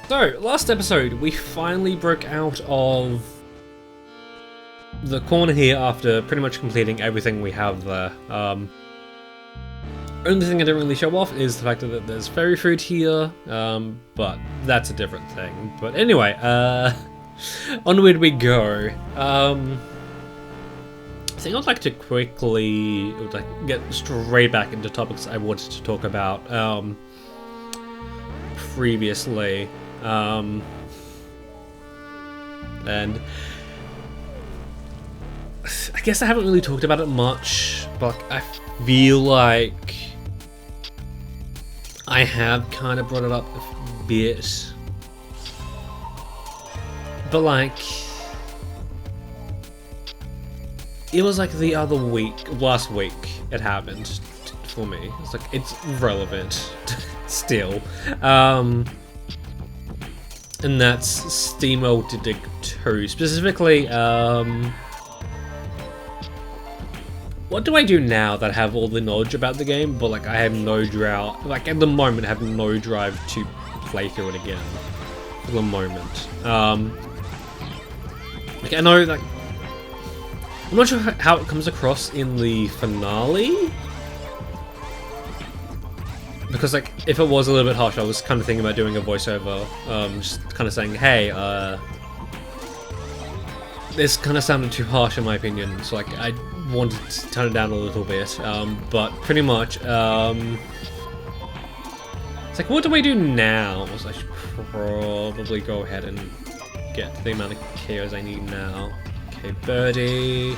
So, last episode, we finally broke out of the corner here after pretty much completing everything we have there. Only thing I didn't really show off is the fact that there's fairy fruit here, but that's a different thing. But anyway, onward we go. I think I'd like to quickly get straight back into topics I wanted to talk about previously. And I guess I haven't really talked about it much, but I feel like I have kind of brought it up a bit. But like, it was like the other week, last week it happened for me. It's like, it's relevant still. And that's SteamWorld Dig 2. Specifically, what do I do now that I have all the knowledge about the game, but like I have no drive, like at the moment I have no drive to play through it again. For the moment. Like I know, like, I'm not sure how it comes across in the finale. Because like, if it was a little bit harsh, I was kind of thinking about doing a voiceover, just kind of saying, hey, this kind of sounded too harsh in my opinion, so like, I wanted to tone it down a little bit, but pretty much, it's like, what do I do now? So I should probably go ahead and get the amount of KOs I need now. Okay, birdie.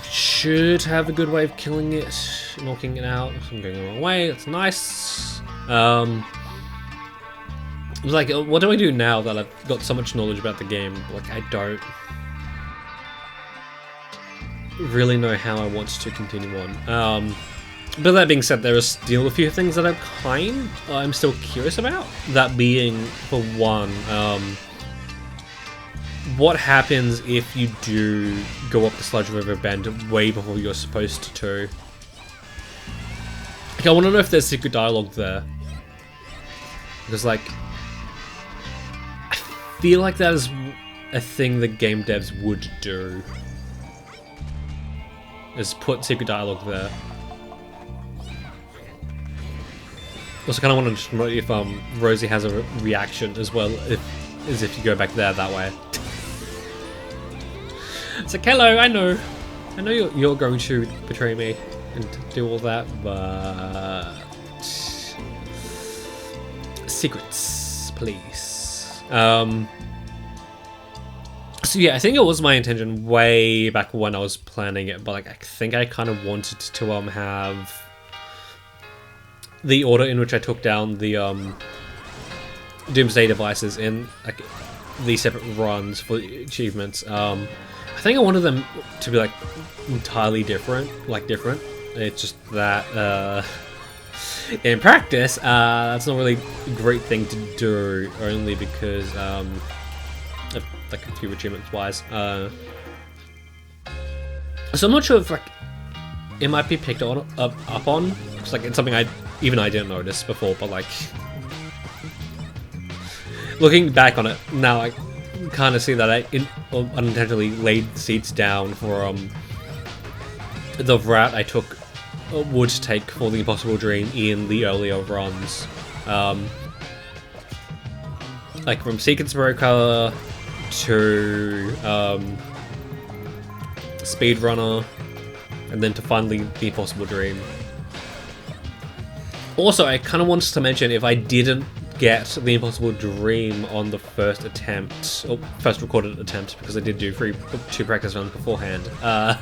Should have a good way of killing it, knocking it out. I'm going the wrong way. That's nice. Like, what do I do now that I've got so much knowledge about the game? Like, I don't really know how I want to continue on. But that being said, there are still a few things that I'm still curious about. That being, for one, what happens if you do go up the Sludge River Bend way before you're supposed to? Like, I want to know if there's secret dialogue there. Because, like, I feel like that is a thing the game devs would do. Is put secret dialogue there. Also, kind of want to know if Rosie has a reaction as well, as if you go back there that way. It's like, hello, I know you're going to betray me and do all that, but secrets, please. So yeah, I think it was my intention way back when I was planning it, but like I think I kind of wanted to have the order in which I took down the Doomsday devices in like the separate runs for the achievements. I think I wanted them to be like entirely different, It's just that in practice, that's not really a great thing to do, only because like a few achievements wise. So I'm not sure if like it might be picked up on. It's like it's something I didn't notice before, but like looking back on it now, I kind of see that I unintentionally laid the seeds down for the route I would take for the Impossible Dream in the earlier runs, like from Sequence Broker to Speedrunner, and then to finally the Impossible Dream. Also, I kind of wanted to mention, if I didn't get the Impossible Dream on the first attempt, or first recorded attempt, because I did do two practice runs beforehand, I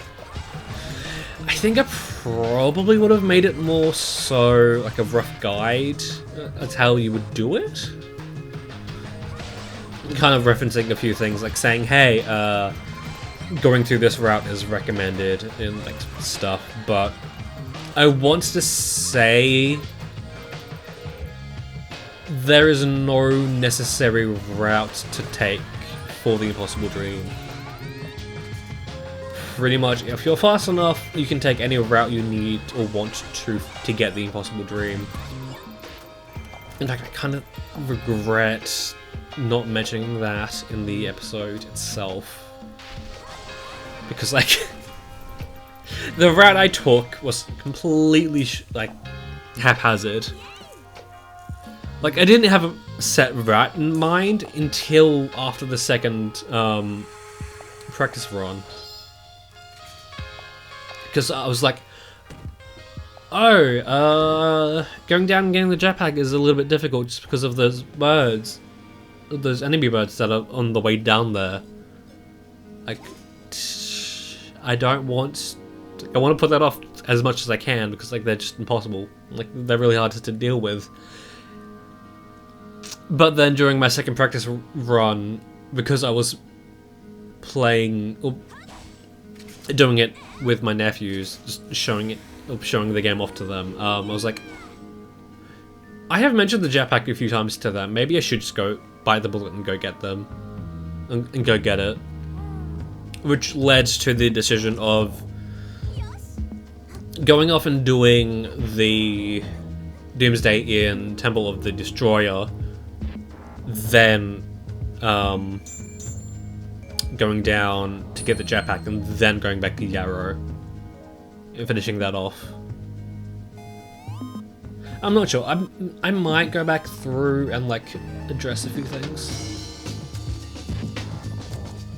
think I probably would have made it more so like a rough guide. That's how you would do it. Kind of referencing a few things, like saying, hey, going through this route is recommended in like stuff, but I want to say there is no necessary route to take for the Impossible Dream. Pretty much, if you're fast enough, you can take any route you need or want to get the Impossible Dream. In fact, I kind of regret not mentioning that in the episode itself. Because, like, the route I took was completely, like, haphazard. Like, I didn't have a set route in mind until after the second practice run. Because I was like, oh, going down and getting the jetpack is a little bit difficult just because of those birds. Those enemy birds that are on the way down there. Like, I don't want... I want to put that off as much as I can because, like, they're just impossible. Like, they're really hard to deal with. But then during my second practice run, because I was playing... or doing it with my nephews, just showing the game off to them, I was like, I have mentioned the jetpack a few times to them. Maybe I should just go bite the bullet and go get them. And go get it. Which led to the decision of going off and doing the Doomsday in Temple of the Destroyer, then going down to get the jetpack, and then going back to Yarrow and finishing that off. I'm not sure. I might go back through and, like, address a few things.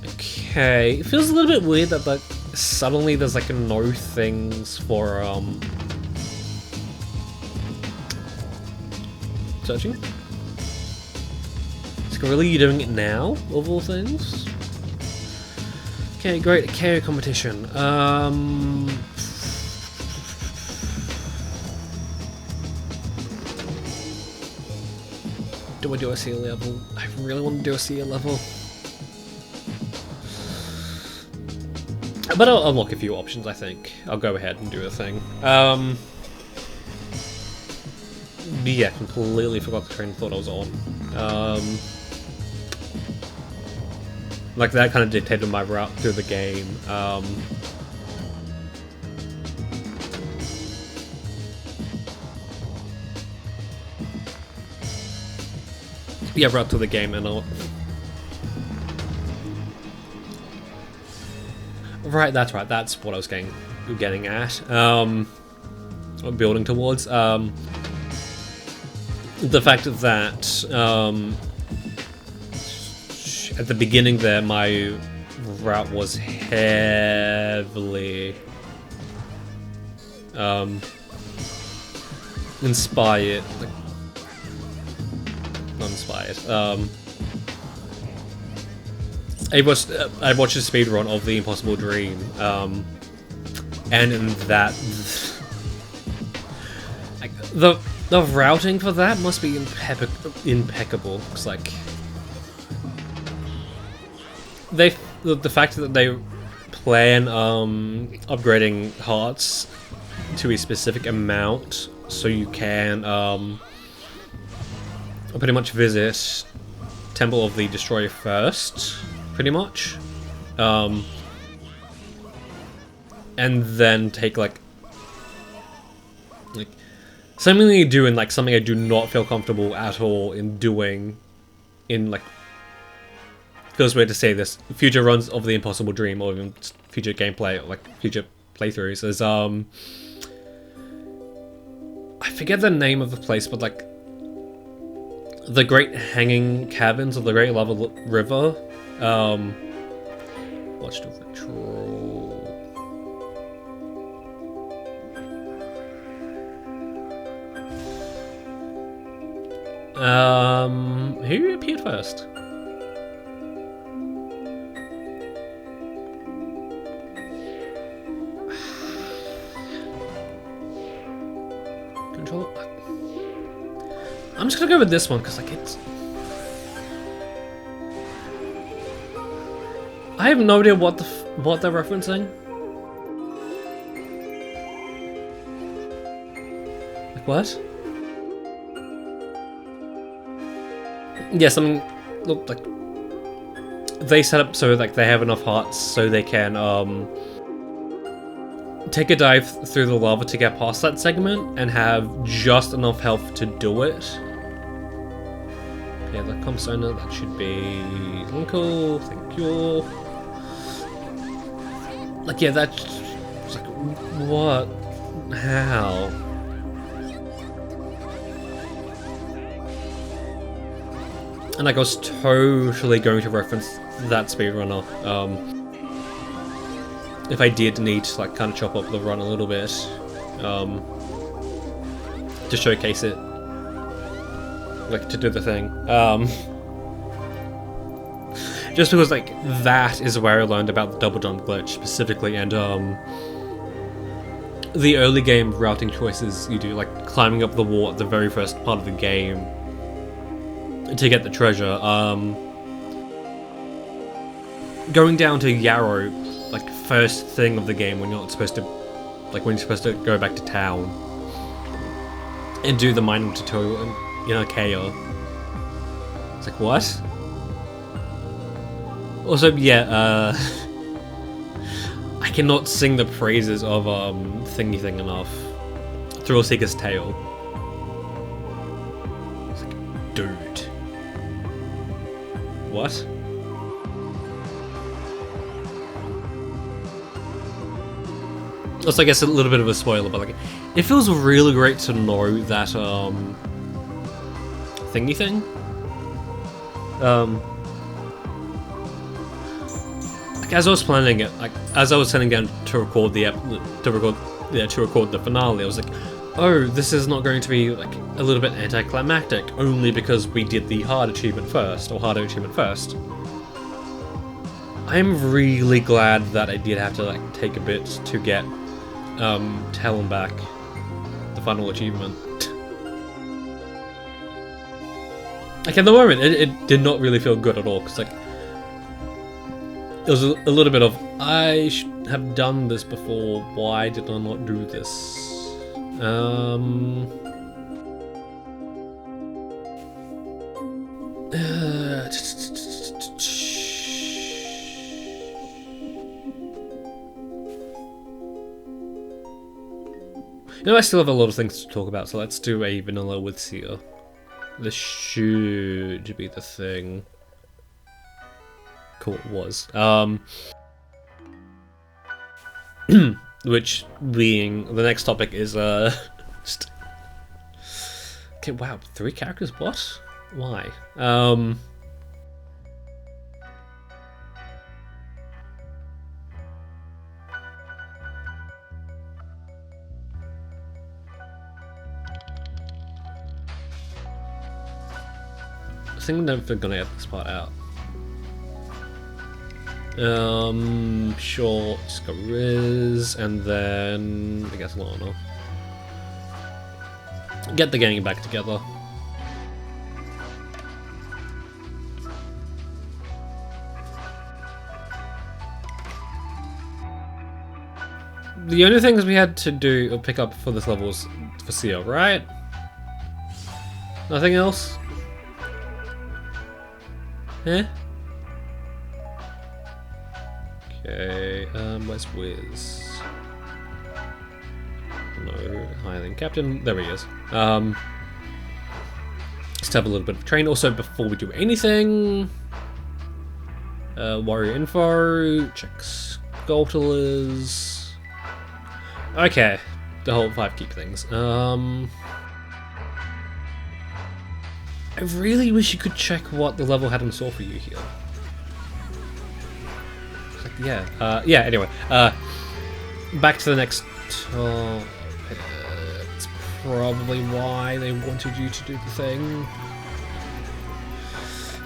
Okay, it feels a little bit weird that, like, suddenly there's, like, no things for searching. Is really you doing it now, of all things? Okay, great. Archaea competition. Do I do a seal level? I really want to do a seal level. But I'll unlock a few options, I think. I'll go ahead and do a thing. Yeah, completely forgot the train of thought I was on. Like, that kind of dictated my route through the game. Yeah, route to the game and all. Right, that's what I was getting at. Building towards. The fact that at the beginning there, my route was heavily inspired. Like, not inspired. I watched a speedrun of The Impossible Dream, and in that, like, the routing for that must be impeccable. It's like the fact that they plan upgrading hearts to a specific amount so you can pretty much visit Temple of the Destroyer first, pretty much, and then take like something you do, and like something I do not feel comfortable at all in doing in, like, feels weird to say this, future runs of The Impossible Dream, or even future gameplay, or like future playthroughs, is I forget the name of the place, but like the Great Hanging Caverns of the Great Lava River. Watch the retro. Who appeared first? Control. I'm just gonna go with this one because, like, it's. I have no idea what they're referencing. Like, what? Yeah, something. Look, like, they set up so, like, they have enough hearts so they can take a dive through the lava to get past that segment and have just enough health to do it. Okay, the comps owner, that should be Linkle, thank you. Like, yeah, that's like, what? How? And like, I was totally going to reference that speedrunner. If I did need to like kind of chop up the run a little bit, to showcase it, like to do the thing. Just because like that is where I learned about the double jump glitch specifically, and the early game routing choices you do, like climbing up the wall at the very first part of the game to get the treasure, going down to Yarrow, like first thing of the game when you're not supposed to, like when you're supposed to go back to town and do the mining tutorial in Archaea. It's like, what? Also, yeah, I cannot sing the praises of Thingy Thing enough. Thrill Seeker's Tale. It's like, dude. What? Also, I guess a little bit of a spoiler, but like, it feels really great to know that Thingy Thing. Like, as I was planning it, like as I was sitting down to record the finale, I was like, oh, this is not going to be like a little bit anticlimactic, only because we did the hard achievement first, or harder achievement first. I'm really glad that I did have to like take a bit to get Talon back, the final achievement. Like, at the moment, it did not really feel good at all, because like, it was a little bit of, I should have done this before, why did I not do this? You know, I still have a lot of things to talk about, so let's do a vanilla with Seer. This should be the thing. Cool, it was. Which being the next topic is just... Okay, wow, 3 characters? What? Why? I think I'm never gonna get this part out. Sure, just go Riz, and then I guess Lana. Get the gang back together. The only things we had to do or pick up for this level was for Seer, right? Nothing else? Eh? Okay, where's Wiz? No, Hireling Captain, there he is. Let's have a little bit of train. Also, before we do anything, warrior info, check Skulltulas. Okay, the whole 5 keep things. I really wish you could check what the level had in store for you here. Yeah, anyway, back to the next topic. It's probably why they wanted you to do the thing.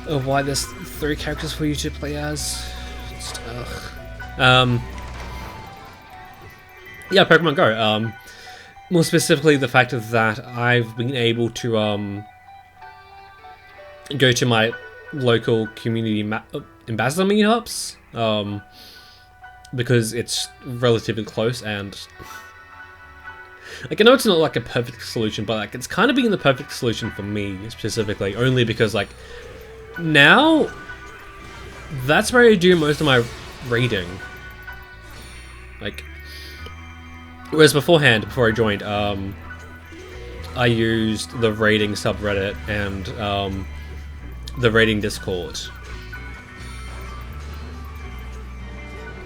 Or why there's 3 characters for you to play as. Just, yeah, Pokemon Go. More specifically, the fact that I've been able to go to my local community ambassador meetups, because it's relatively close, and like, I know it's not like a perfect solution, but like, it's kind of being the perfect solution for me specifically, only because like, now that's where I do most of my raiding. Like, whereas beforehand, before I joined, I used the raiding subreddit and the raiding Discord.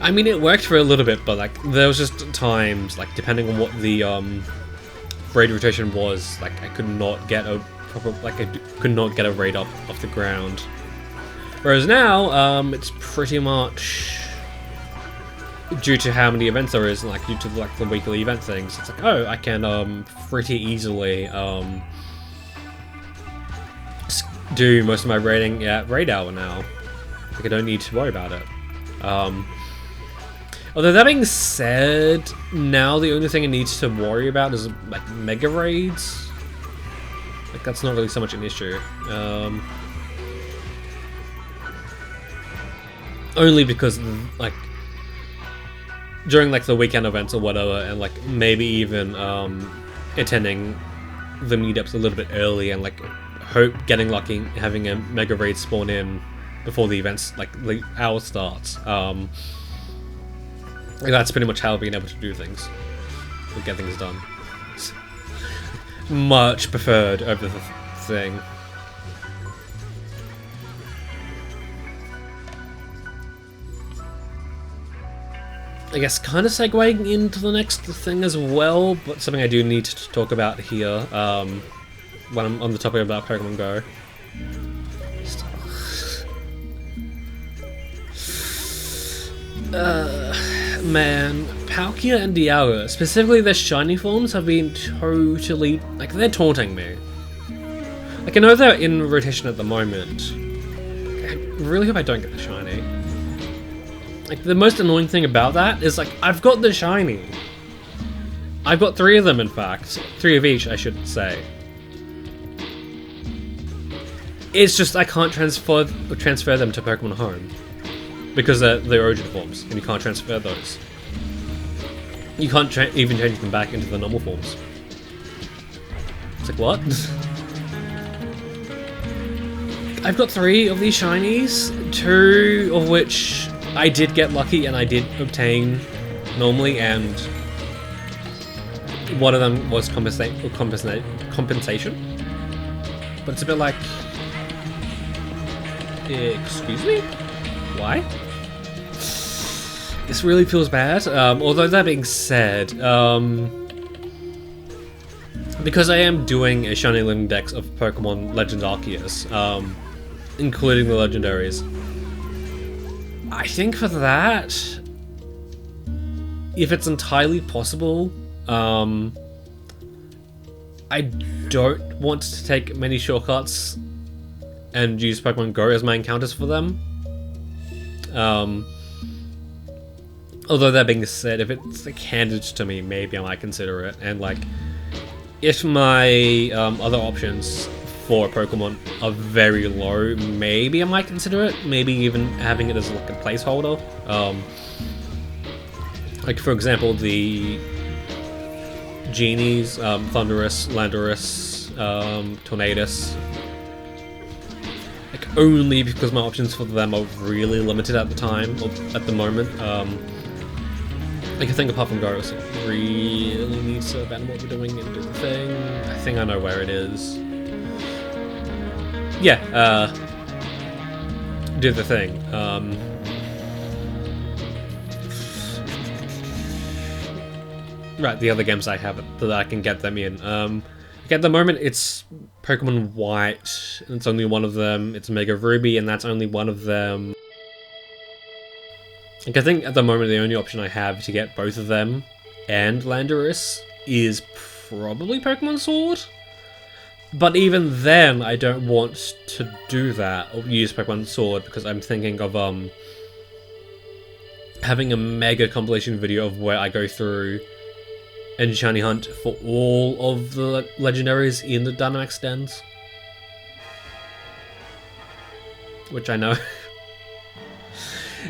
I mean, it worked for a little bit, but like there was just times, like depending on what the raid rotation was, like I could not get a proper, like I could not get a raid up off the ground. Whereas now, it's pretty much due to how many events there is, and like due to like the weekly event things. It's like, oh, I can pretty easily do most of my raiding at raid hour now. Like I don't need to worry about it. Although that being said, now the only thing I need to worry about is like mega raids. Like that's not really so much an issue. Only because like during like the weekend events or whatever, and like maybe even attending the meetups a little bit early, and like hope getting lucky having a mega raid spawn in before the events, like the hour starts. That's pretty much how I've been able to do things, or get things done. Much preferred over the thing. I guess kind of segueing into the next thing as well, but something I do need to talk about here when I'm on the topic about Pokemon Go. Man, Palkia and Dialga, specifically their shiny forms, have been totally, like, they're taunting me. Like, I know they're in rotation at the moment. I really hope I don't get the shiny. Like, the most annoying thing about that is, like, I've got the shiny. I've got 3 of them, in fact. 3 of each, I should say. It's just I can't transfer them to Pokemon Home. Because they're the origin forms, and you can't transfer those. You can't even change them back into the normal forms. It's like, what? I've got 3 of these shinies, 2 of which I did get lucky and I did obtain normally, and one of them was compensation. But it's a bit like, excuse me? Why? This really feels bad. Although that being said, because I am doing a Shiny Living Dex of Pokemon Legend Arceus, including the legendaries, I think for that, if it's entirely possible, I don't want to take many shortcuts and use Pokemon Go as my encounters for them. Although that being said, if it's like handed to me, maybe I might consider it. And like, if my other options for Pokemon are very low, maybe I might consider it. Maybe even having it as like a placeholder. Like for example, the Genies, Thundurus, Landorus, Tornadus. Like only because my options for them are really limited at the time, or at the moment. Like I think apart from Gyros, it really needs to abandon what we're doing and do the thing. I think I know where it is. Yeah, do the thing. Right, the other games I have that I can get them in. Like at the moment it's Pokemon White, and it's only one of them. It's Mega Ruby, and that's only one of them. Like I think at the moment the only option I have to get both of them and Landorus is probably Pokemon Sword. But even then, I don't want to do that or use Pokemon Sword because I'm thinking of having a mega compilation video of where I go through and shiny hunt for all of the legendaries in the Dynamax dens, which I know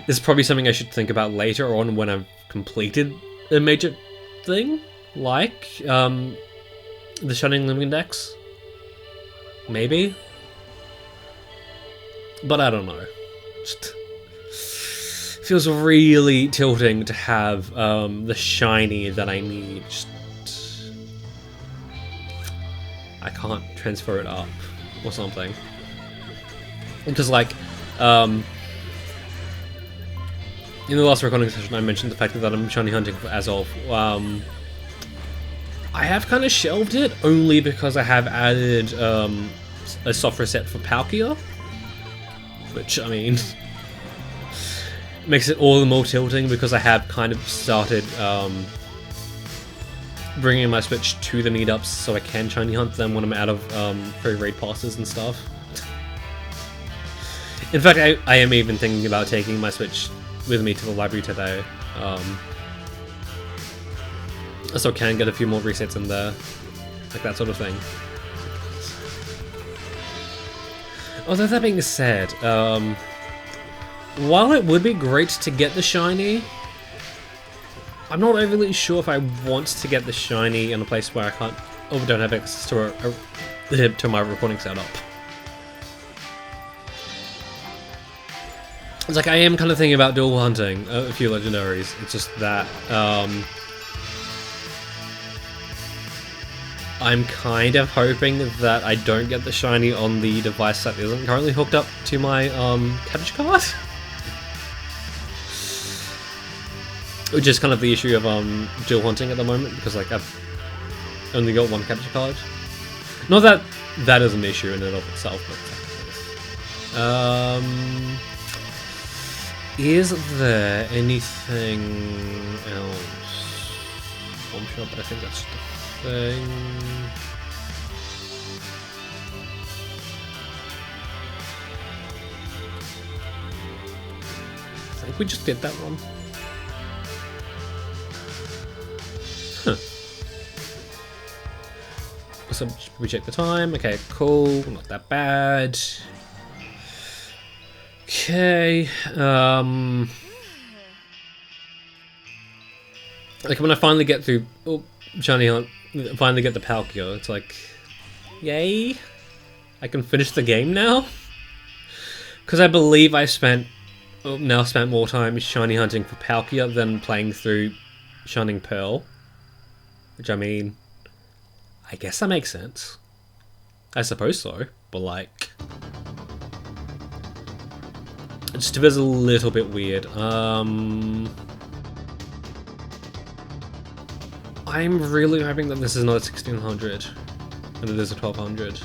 is probably something I should think about later on when I've completed a major thing, like the Shining Living Dex. Maybe. But I don't know. Just feels really tilting to have the shiny that I need. Just, I can't transfer it up or something. Because like, in the last recording session I mentioned the fact that I'm shiny hunting for Azov. I have kind of shelved it only because I have added a soft reset for Palkia, which, I mean, makes it all the more tilting because I have kind of started bringing my Switch to the meetups so I can shiny hunt them when I'm out of free raid passes and stuff. In fact, I am even thinking about taking my Switch with me to the library today, so I can get a few more resets in there, like that sort of thing. Although that being said, while it would be great to get the shiny, I'm not overly sure if I want to get the shiny in a place where I can't, or don't have access to my recording setup. It's like I am kind of thinking about dual hunting a few legendaries. It's just that I'm kind of hoping that I don't get the shiny on the device that isn't currently hooked up to my capture card. Which is kind of the issue of dual hunting at the moment, because like I've only got one capture card. Not that that is an issue in and of itself, but is there anything else? I'm sure, but I think that's the thing. I think we just did that one. Huh. So we check the time. Okay, cool. Not that bad. Okay. Like when I finally get through shiny hunt, finally get the Palkia, it's like, yay! I can finish the game now. Because I believe I spent more time shiny hunting for Palkia than playing through Shining Pearl. Which, I mean, I guess that makes sense. I suppose so, but like, it just feels a little bit weird. I'm really hoping that this is not a 1600 and it is a 1200.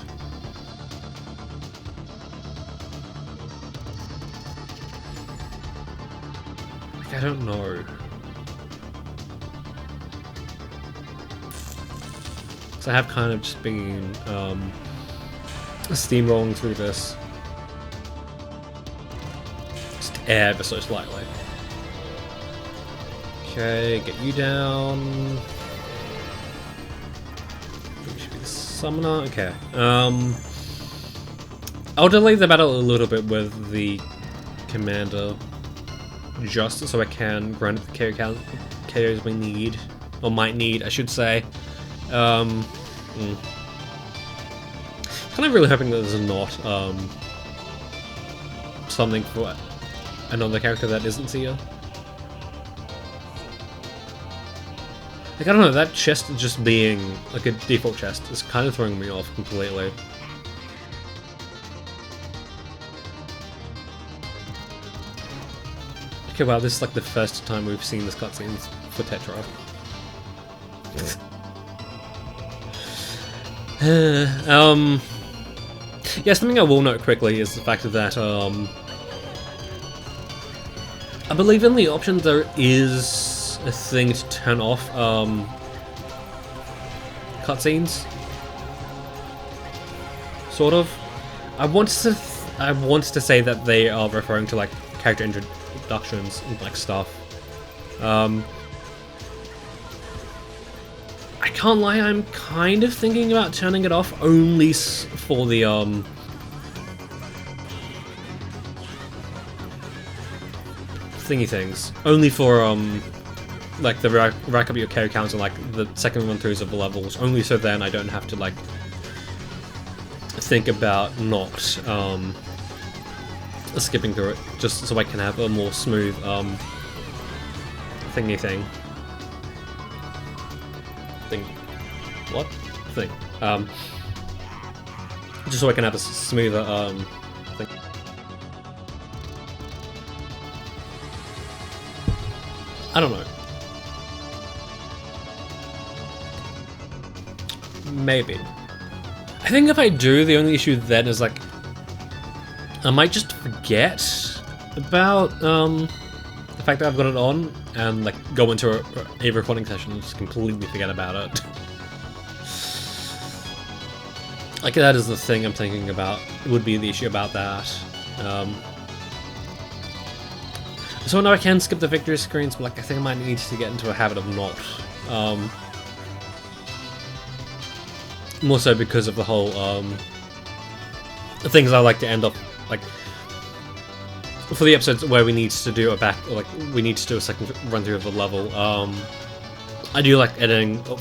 Like, I don't know. So I have kind of just been steamrolling through this. Just ever so slightly. Okay, get you down. You should be the summoner. Okay. I'll delay the battle a little bit with the commander, just so I can grant the KOs we need, or might need, I should say. Kind of really hoping that there's not something for another character that isn't Sia. Like, I don't know, that chest just being like a default chest is kind of throwing me off completely. Okay, wow, this is like the first time we've seen this cutscene for Tetra. Yeah, something I will note quickly is the fact that I believe in the options there is a thing to turn off cutscenes. Sort of. I want to say that they are referring to like character introductions and like stuff. I can't lie, I'm kind of thinking about turning it off only for the thingy things. Only for like the rack up your KO counts and like the second run throughs of the levels. Only so then I don't have to like think about not skipping through it, just so I can have a more smooth thingy thing. What? Thing. Just so I can have a smoother thing. I don't know. Maybe. I think if I do, the only issue then is like I might just forget about the fact that I've got it on and like go into a recording session and just completely forget about it. Like that is the thing I'm thinking about. It would be the issue about that. So now I can skip the victory screens, but like I think I might need to get into a habit of not. More so because of the whole the things I like to end up like for the episodes where we need to do a we need to do a second run through of the level. I do like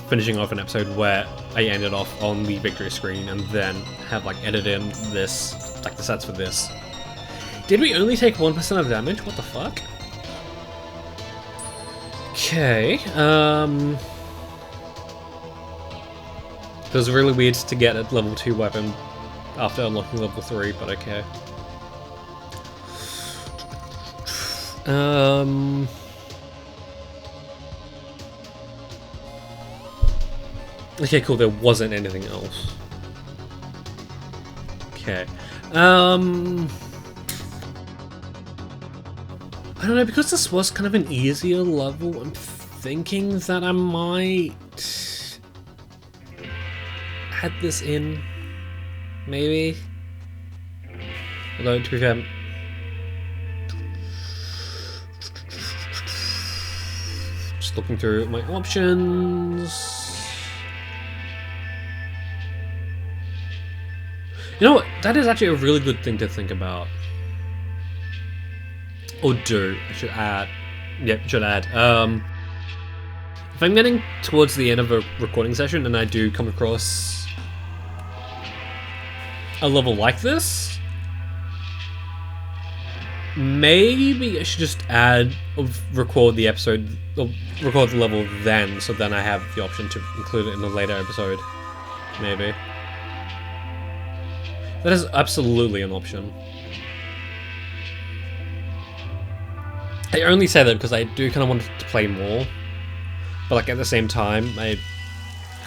finishing off an episode where I ended off on the victory screen and then have like edit in this, like the sets for this. Did we only take 1% of damage? What the fuck? Okay, it was really weird to get a level 2 weapon after unlocking level 3, but okay. Okay, cool, there wasn't anything else. Okay. I don't know, because this was kind of an easier level, I'm thinking that I might add this in, maybe? Although, to be fair, just looking through my options. You know what? That is actually a really good thing to think about. Or do. I should add. Yep, should add. If I'm getting towards the end of a recording session and I do come across a level like this, maybe I should just record the episode, or record the level then, so then I have the option to include it in a later episode. Maybe. That is absolutely an option. I only say that because I do kind of want to play more, but like at the same time, I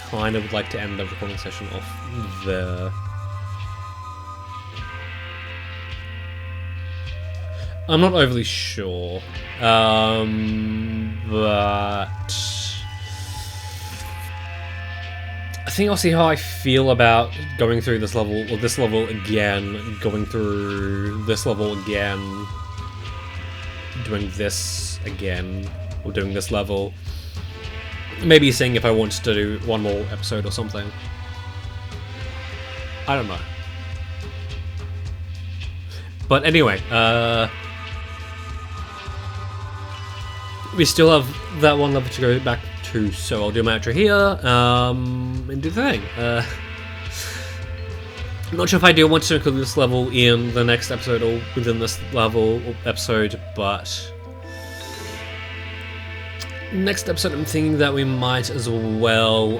kind of would like to end the recording session off there. I'm not overly sure, but I think I'll see how I feel about going through this level, or this level again, going through this level again, doing this again, or doing this level. Maybe seeing if I want to do one more episode or something. I don't know. But anyway, we still have that one level to go back to, so I'll do my outro here, and do the thing. I'm not sure if I do want to include this level in the next episode or within this level or episode, but next episode I'm thinking that we might as well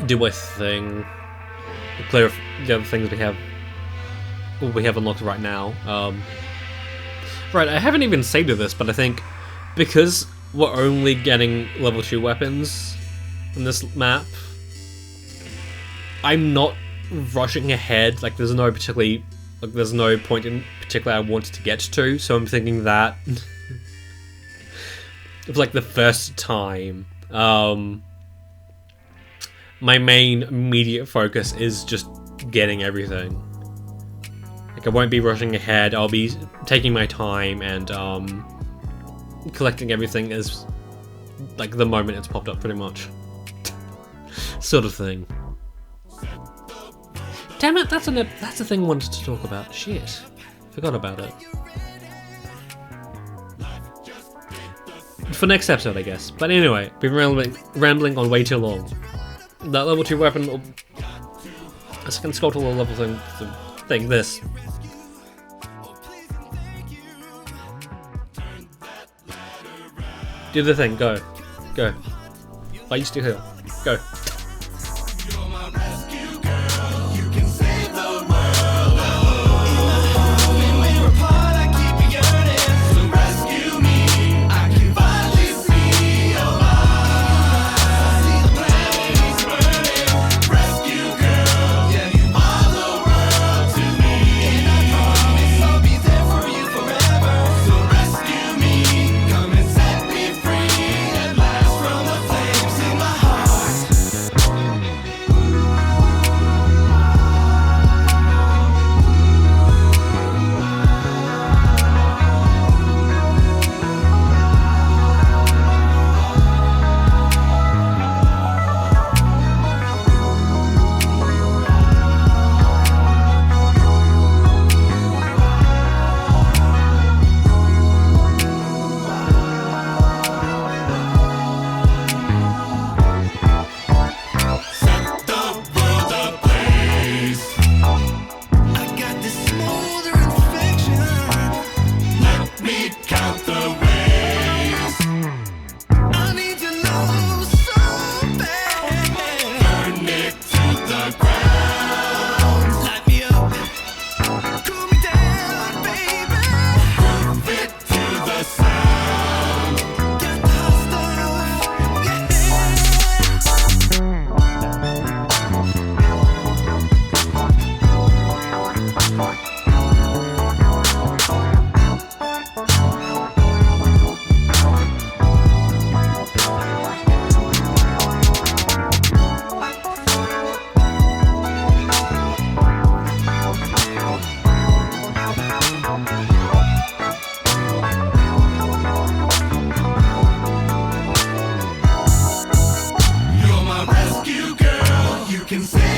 do a thing, clear the other things we have unlocked right now. Right, I haven't even saved this, but I think because we're only getting level 2 weapons in this map, I'm not rushing ahead. Like, there's no point in particular I wanted to get to, so I'm thinking that it's like the first time, my main immediate focus is just getting everything. Like, I won't be rushing ahead, I'll be taking my time and collecting everything as like the moment it's popped up, pretty much. Sort of thing. Damn it, that's a thing I wanted to talk about. Shit. Forgot about it. For next episode, I guess. But anyway, been rambling on way too long. That level 2 weapon, a second Skulltula level thing, this. Do the thing, go. Go. I used to heal. Go. can feel